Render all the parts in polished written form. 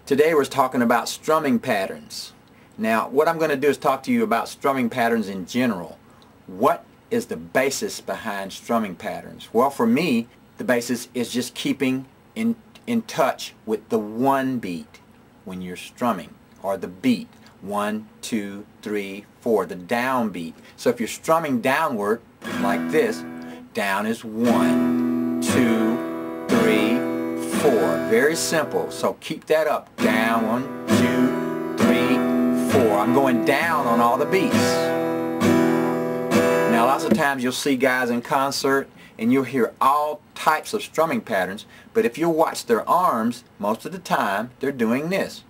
Today we're talking about strumming patterns. Now what I'm going to do is talk to you about strumming patterns in general. What is the basis behind strumming patterns? Well, for me, the basis is just keeping in touch with the one beat when you're strumming, or the beat. 1, 2, 3, 4, the down beat. So if you're strumming downward like this, down is 1, 2, 3, 4. Very simple. So keep that up. Down, 1, 2, 3, 4. I'm going down on all the beats. Now lots of times you'll see guys in concert and you'll hear all types of strumming patterns, but if you watch their arms, most of the time they're doing this.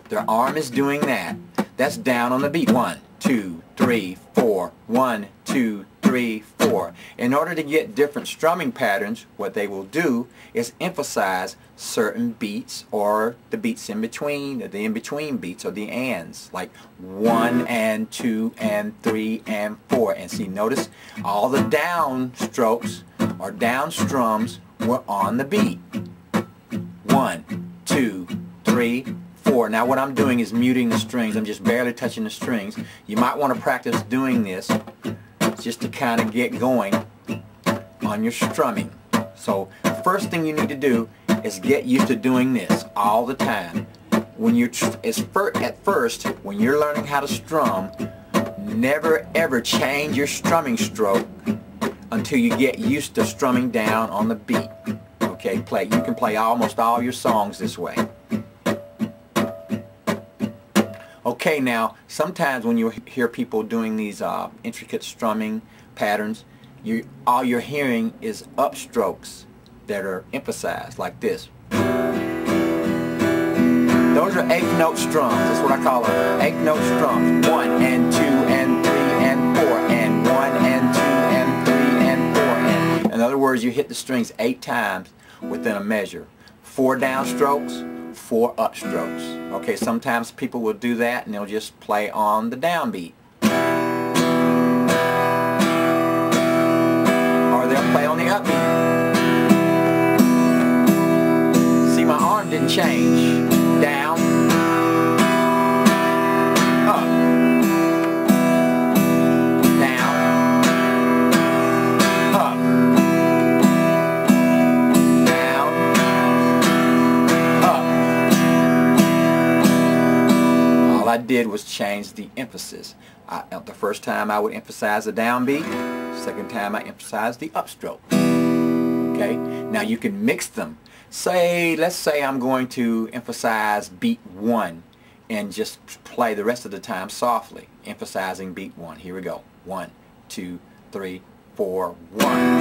Their arm is doing that. That's down on the beat. 1, 2, 3, 4. 1, 2, 3, 4. In order to get different strumming patterns, what they will do is emphasize certain beats, or the beats in between, the in-between beats, or the ands, like 1 and 2 and 3 and 4. And see, notice all the down strokes or down strums were on the beat. 1, 2, 3, 4. Now what I'm doing is muting the strings. I'm just barely touching the strings. You might want to practice doing this just to kind of get going on your strumming. So first thing you need to do is get used to doing this all the time. When you're at first, when you're learning how to strum, never ever change your strumming stroke until you get used to strumming down on the beat. Okay, you can play almost all your songs this way. Okay, now sometimes when you hear people doing these intricate strumming patterns, all you're hearing is upstrokes that are emphasized, like this. Those are eighth note strums. That's what I call them, eighth note strums. 1 and 2 and 3 and 4 and 1 and 2 and 3 and 4. And in other words, you hit the strings 8 times within a measure. 4 downstrokes, 4 upstrokes. Okay, sometimes people will do that and they'll just play on the downbeat. Or they'll play on the upbeat. See, my arm didn't change. Down, up, down, up, down, up. All I did was change the emphasis. The first time I would emphasize the downbeat, second time I emphasized the upstroke. Okay, now you can mix them. Let's say I'm going to emphasize beat 1 and just play the rest of the time softly, emphasizing beat 1. Here we go. 1, 2, 3, 4, 1.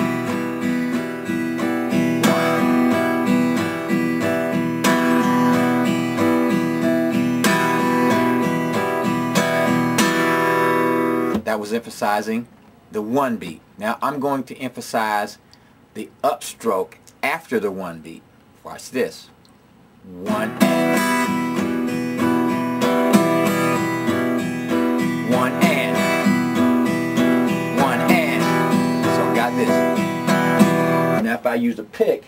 That was emphasizing the 1 beat. Now I'm going to emphasize the upstroke after the 1 beat. Watch this. 1 and 1 and 1 and. So I got this. Now if I use a pick,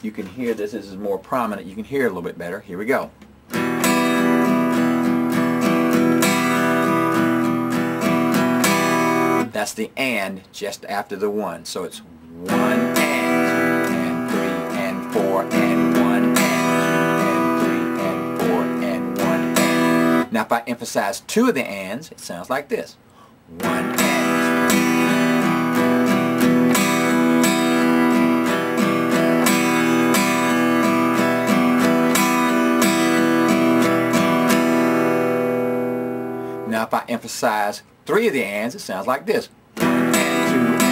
you can hear this is more prominent. You can hear it a little bit better. Here we go. That's the and just after the 1. So it's 1 and 2 and 3 and 4 and 1 and 3 and 4 and 1 and. Now if I emphasize 2 of the ands, it sounds like this. 1 and 2. Now if I emphasize 3 of the ands, it sounds like this. 1 and 2 and 3.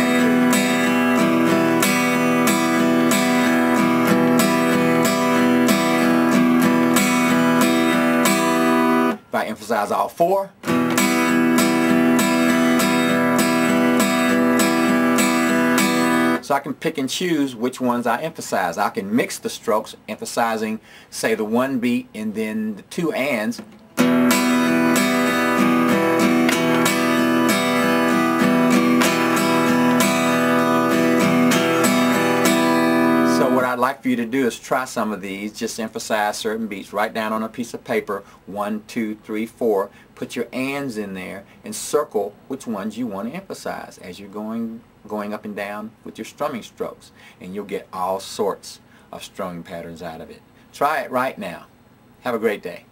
If I emphasize all 4, so I can pick and choose which ones I emphasize. I can mix the strokes, emphasizing, say, the 1 beat and then the 2 ands. So what I'd like for you to do is try some of these. Just emphasize certain beats. Write down on a piece of paper 1, 2, 3, 4. Put your ands in there and circle which ones you want to emphasize as you're going up and down with your strumming strokes, and you'll get all sorts of strumming patterns out of it. Try it right now. Have a great day.